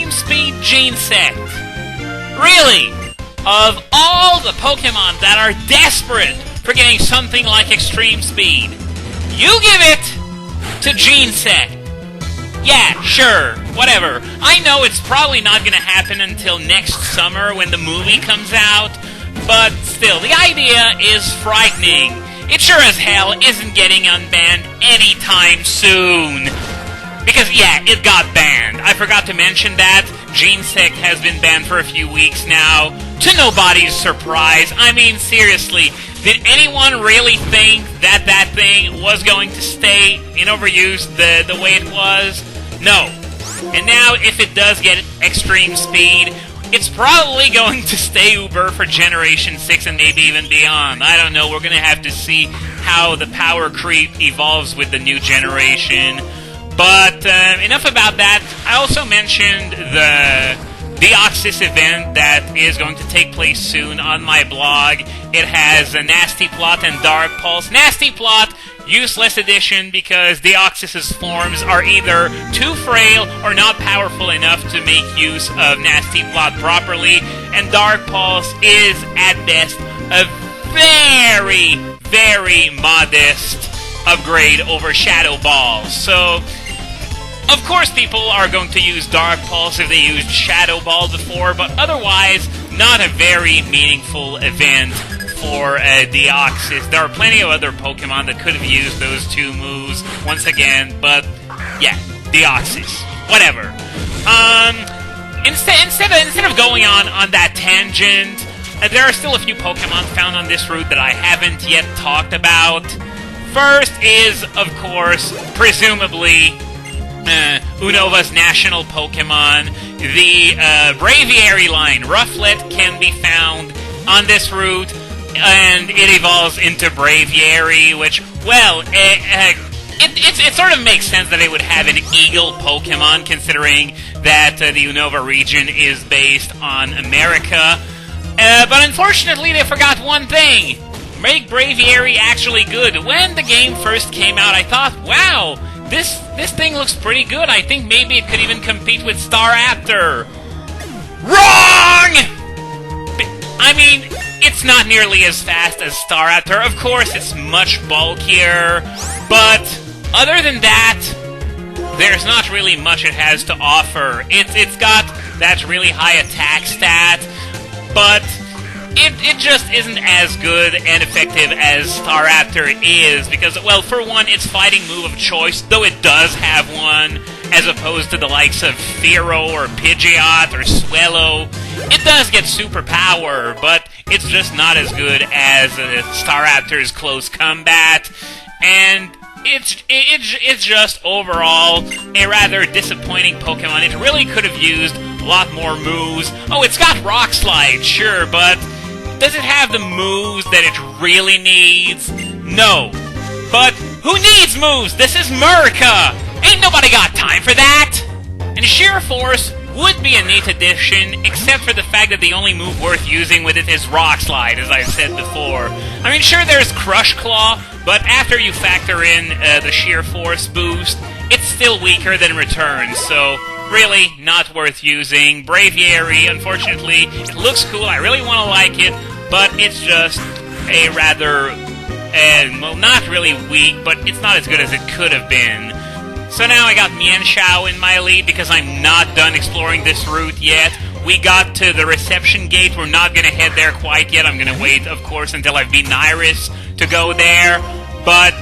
Extremespeed Genesect. Really, of all the Pokemon that are desperate for getting something like Extreme Speed, you give it to Genesect. Yeah, sure, whatever. I know it's probably not going to happen until next summer when the movie comes out, but still, the idea is frightening. It sure as hell isn't getting unbanned anytime soon. Because, yeah, it got banned. I forgot to mention that. Genesect has been banned for a few weeks now, to nobody's surprise. I mean, seriously, did anyone really think that that thing was going to stay in overuse the way it was? No. And now, if it does get extreme speed, it's probably going to stay Uber for Generation 6 and maybe even beyond. I don't know, we're going to have to see how the power creep evolves with the new generation. But enough about that. I also mentioned the Deoxys event that is going to take place soon on my blog. It has a Nasty Plot and Dark Pulse. Nasty Plot, useless edition because Deoxys' forms are either too frail or not powerful enough to make use of Nasty Plot properly, and Dark Pulse is, at best, a very, very modest upgrade over Shadow Ball. So, of course people are going to use Dark Pulse if they used Shadow Ball before, but otherwise, not a very meaningful event for Deoxys. There are plenty of other Pokemon that could have used those two moves once again, but yeah, Deoxys. Whatever. Instead of going on that tangent, there are still a few Pokemon found on this route that I haven't yet talked about. First is, of course, presumably, Unova's national Pokemon. The Braviary line, Rufflet, can be found on this route, and it evolves into Braviary, which, well, it sort of makes sense that it would have an Eagle Pokemon, considering that the Unova region is based on America. But unfortunately, they forgot one thing. Make Braviary actually good. When the game first came out, I thought, wow, this thing looks pretty good. I think maybe it could even compete with Staraptor. Wrong! I mean, it's not nearly as fast as Staraptor. Of course, it's much bulkier, but other than that, there's not really much it has to offer. It's got that really high attack stat, but it just isn't as good and effective as Staraptor is, because, well, for one, its fighting move of choice, though it does have one, as opposed to the likes of Fearow or Pidgeot or Swellow, it does get superpower, but it's just not as good as Staraptor's close combat, and it's just overall a rather disappointing Pokemon. It really could have used a lot more moves. Oh, it's got Rock Slide, sure, but does it have the moves that it really needs? No. But who needs moves? This is America! Ain't nobody got time for that! And Sheer Force would be a neat addition, except for the fact that the only move worth using with it is Rock Slide, as I've said before. I mean, sure, there's Crush Claw, but after you factor in the Sheer Force boost, it's still weaker than Return, so really not worth using. Braviary, unfortunately, it looks cool, I really want to like it, but it's just a rather, well, not really weak, but it's not as good as it could have been. So now I got Mienshao in my lead because I'm not done exploring this route yet. We got to the reception gate. We're not going to head there quite yet. I'm going to wait, of course, until I've beaten Iris to go there. But,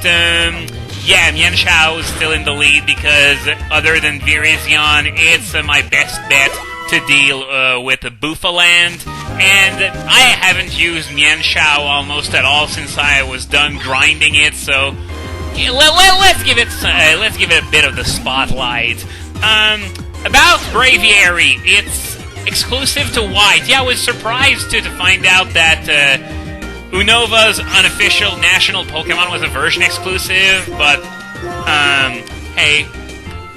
yeah, Mienshao is still in the lead because other than Virizion, it's my best bet to deal with Boofaland. And I haven't used Mienshao almost at all since I was done grinding it, so let's give it a bit of the spotlight. About Braviary, it's exclusive to White. Yeah, I was surprised to find out that Unova's unofficial national Pokemon was a version exclusive, but hey,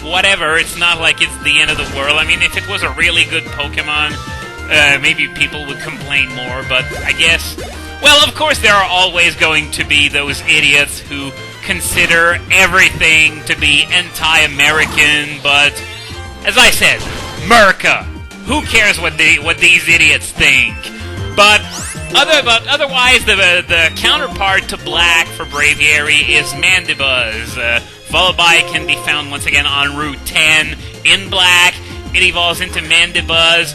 whatever. It's not like it's the end of the world. I mean, if it was a really good Pokemon, maybe people would complain more, but I guess, well, of course there are always going to be those idiots who consider everything to be anti-American, but as I said, Merca. Who cares what these idiots think? But otherwise, the counterpart to Black for Braviary is Mandibuzz. Volibite can be found once again on Route 10 in Black. It evolves into Mandibuzz,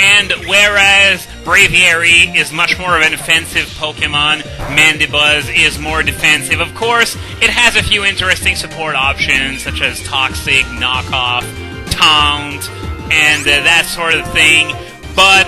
and whereas Braviary is much more of an offensive Pokemon, Mandibuzz is more defensive. Of course, it has a few interesting support options, such as Toxic, Knockoff, Taunt, and that sort of thing, but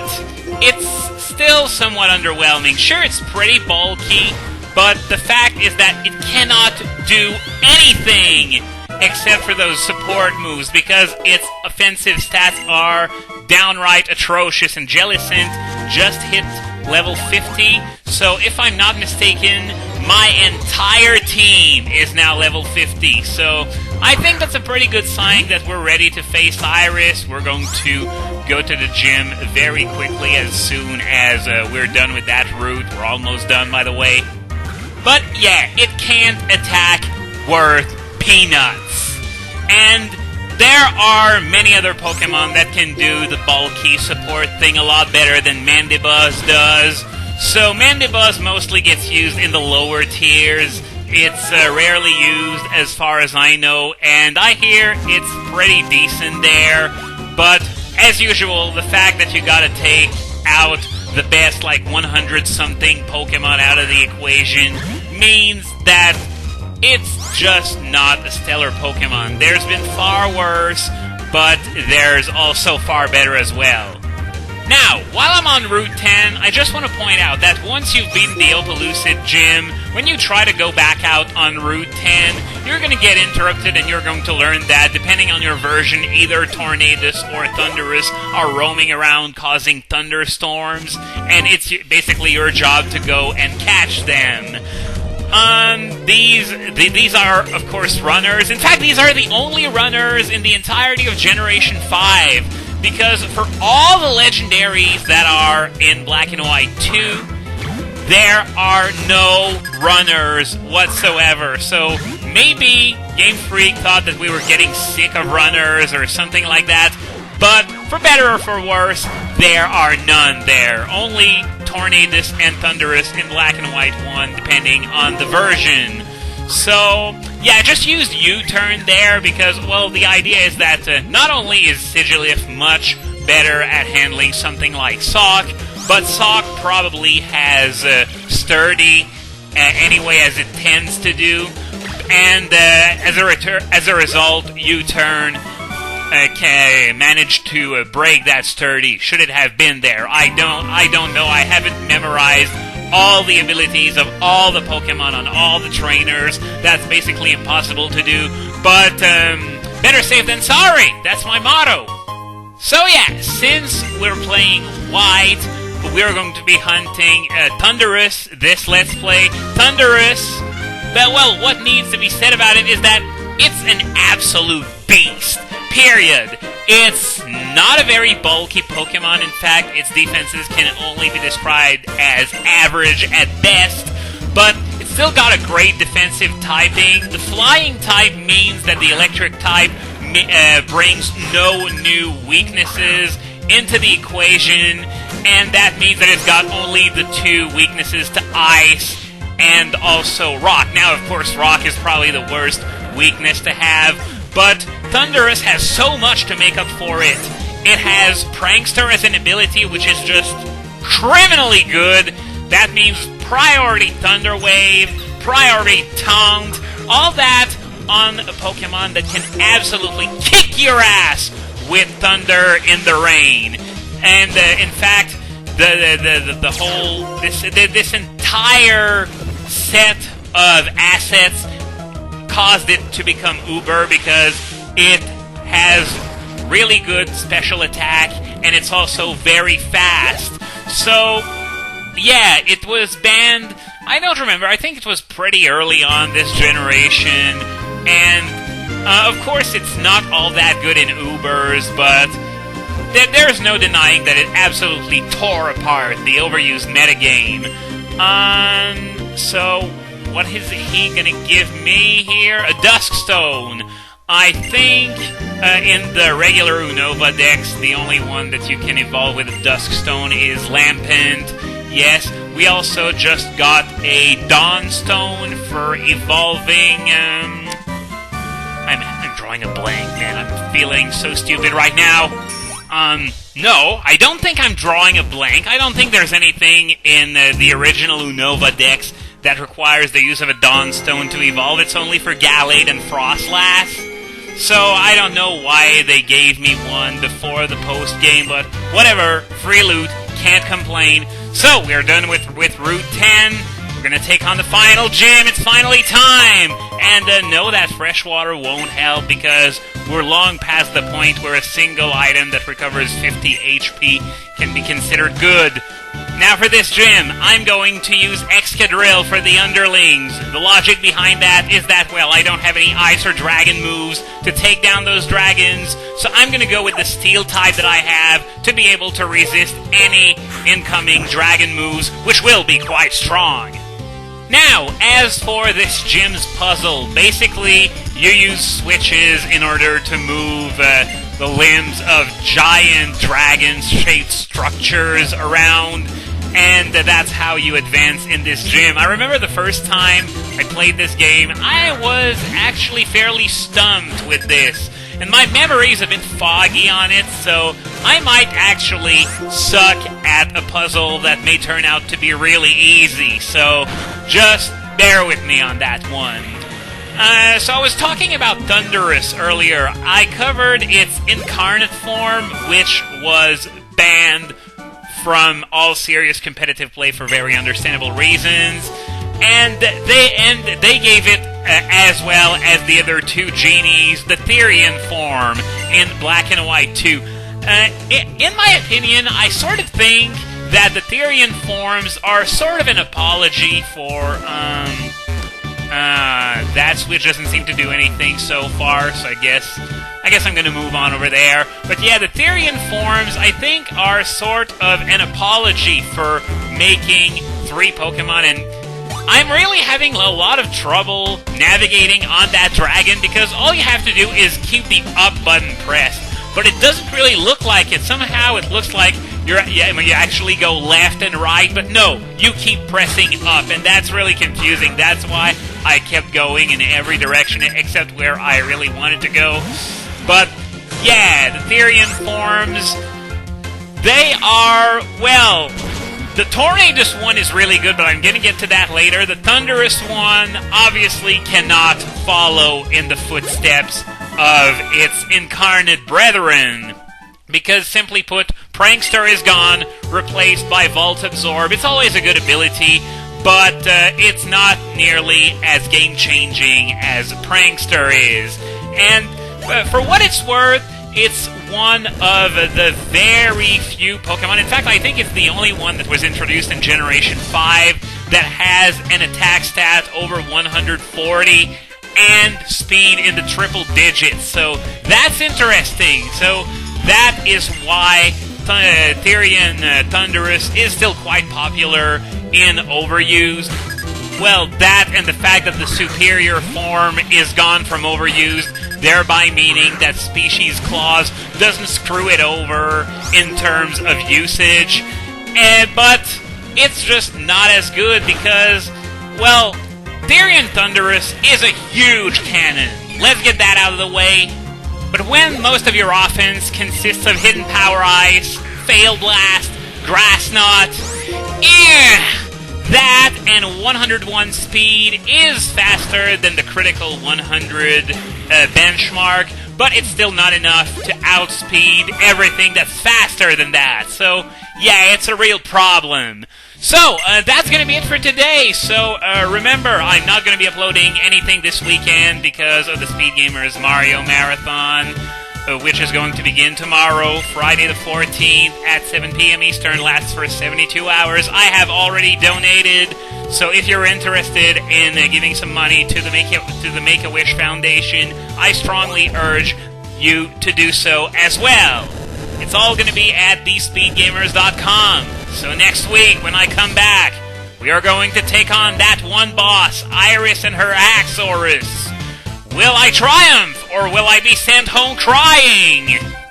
it's still somewhat underwhelming. Sure, it's pretty bulky, but the fact is that it cannot do anything except for those support moves, because its offensive stats are downright atrocious, and Jellicent just hit level 50, so if I'm not mistaken, my entire team is now level 50, so I think that's a pretty good sign that we're ready to face Iris. We're going to go to the gym very quickly as soon as we're done with that route. We're almost done, by the way. But yeah, it can't attack worth peanuts. And there are many other Pokemon that can do the bulky support thing a lot better than Mandibuzz does. So Mandibuzz mostly gets used in the lower tiers. It's rarely used as far as I know, and I hear it's pretty decent there. But as usual, the fact that you gotta take out the best, like 100-something Pokemon out of the equation means that it's just not a stellar Pokemon. There's been far worse, but there's also far better as well. Now, while I'm on Route 10, I just want to point out that once you've beaten the Opelucid Gym, when you try to go back out on Route 10, you're going to get interrupted and you're going to learn that, depending on your version, either Tornadus or Thundurus are roaming around causing thunderstorms, and it's basically your job to go and catch them. These are, of course, runners. In fact, these are the only runners in the entirety of Generation 5. Because for all the legendaries that are in Black and White 2, there are no runners whatsoever. So maybe Game Freak thought that we were getting sick of runners or something like that. But for better or for worse, there are none there. Only Tornadus and Thundurus in Black and White 1, depending on the version. So, yeah, I just used U-turn there because, well, the idea is that not only is Sigilyph much better at handling something like Sock, but Sock probably has Sturdy anyway, as it tends to do, and as a result, U-turn can manage to break that Sturdy, should it have been there. I don't know, I haven't memorized all the abilities of all the Pokemon on all the trainers. That's basically impossible to do, but better safe than sorry, that's my motto. So yeah, since we're playing White, we're going to be hunting Thundurus this Let's Play. Thundurus, well, what needs to be said about it is that it's an absolute beast, period. It's not a very bulky Pokemon. In fact, its defenses can only be described as average at best, but it's still got a great defensive typing. The flying type means that the electric type brings no new weaknesses into the equation, and that means that it's got only the two weaknesses to ice and also rock. Now, of course, rock is probably the worst weakness to have, but Thundurus has so much to make up for it. It has Prankster as an ability, which is just criminally good. That means priority Thunder Wave, priority Taunt, all that on a Pokemon that can absolutely kick your ass with Thunder in the Rain. And in fact, the whole this entire set of assets caused it to become Uber because it has really good special attack and it's also very fast. So yeah, it was banned. I don't remember. I think it was pretty early on this generation, and of course it's not all that good in Ubers, but there's no denying that it absolutely tore apart the overused metagame. So what is he gonna give me here? A Duskstone. I think In the regular Unova decks, the only one that you can evolve with Duskstone is Lampent. Yes, we also just got a Dawnstone for evolving... I'm drawing a blank, man. I'm feeling so stupid right now. No, I don't think I'm drawing a blank. I don't think there's anything in the original Unova decks that requires the use of a Dawnstone to evolve. It's only for Gallade and Frostlass. So I don't know why they gave me one before the post-game, but whatever. Free loot, can't complain. So, we're done with Route 10. We're gonna take on the final gym. It's finally time! And no, that freshwater won't help because we're long past the point where a single item that recovers 50 HP can be considered good. Now for this gym, I'm going to use Excadrill for the underlings. The logic behind that is that, well, I don't have any ice or dragon moves to take down those dragons, so I'm going to go with the steel type that I have to be able to resist any incoming dragon moves, which will be quite strong. Now, as for this gym's puzzle, basically, you use switches in order to move the limbs of giant dragon-shaped structures around, and that's how you advance in this gym. I remember the first time I played this game, I was actually fairly stumped with this, and my memory is a bit foggy on it, so I might actually suck at a puzzle that may turn out to be really easy, so just bear with me on that one. So I was talking about Thundurus earlier. I covered its incarnate form, which was banned from all serious competitive play for very understandable reasons, and they gave it, as well as the other two genies, the Therian form in Black and White 2. In my opinion, I sort of think that the Therian forms are sort of an apology for, that switch doesn't seem to do anything so far, so I guess I'm gonna move on over there. But yeah, the Therian forms, I think, are sort of an apology for making 3 Pokemon, and I'm really having a lot of trouble navigating on that dragon, because all you have to do is keep the up button pressed. But it doesn't really look like it. Somehow it looks like you actually go left and right, but no, you keep pressing up, and that's really confusing. That's why I kept going in every direction except where I really wanted to go. But yeah, the Therian forms, they are, well, the Tornadus one is really good, but I'm going to get to that later. The Thundurus one obviously cannot follow in the footsteps of its incarnate brethren, because simply put, Prankster is gone, replaced by Volt Absorb. It's always a good ability, but it's not nearly as game-changing as Prankster is. And for what it's worth, it's one of the very few Pokemon, in fact, I think it's the only one that was introduced in Generation 5 that has an attack stat over 140 and speed in the triple digits. So that's interesting. So that is why Therian Thundurus is still quite popular in Overused. Well, that and the fact that the superior form is gone from Overused, thereby meaning that Species Clause doesn't screw it over in terms of usage. But it's just not as good because, well, Therian Thundurus is a huge cannon. Let's get that out of the way. But when most of your offense consists of Hidden Power Ice, Fail Blast, Grass Knot, that and 101 speed is faster than the critical 100 benchmark, but it's still not enough to outspeed everything that's faster than that. So, yeah, it's a real problem. So, that's going to be it for today. So, remember, I'm not going to be uploading anything this weekend because of the Speed Gamers Mario Marathon, which is going to begin tomorrow, Friday the 14th at 7 p.m. Eastern, lasts for 72 hours. I have already donated, so if you're interested in giving some money to the Make-A-Wish Foundation, I strongly urge you to do so as well. It's all going to be at thespeedgamers.com. So next week, when I come back, we are going to take on that one boss, Iris and her Axorus. Will I triumph, or will I be sent home crying?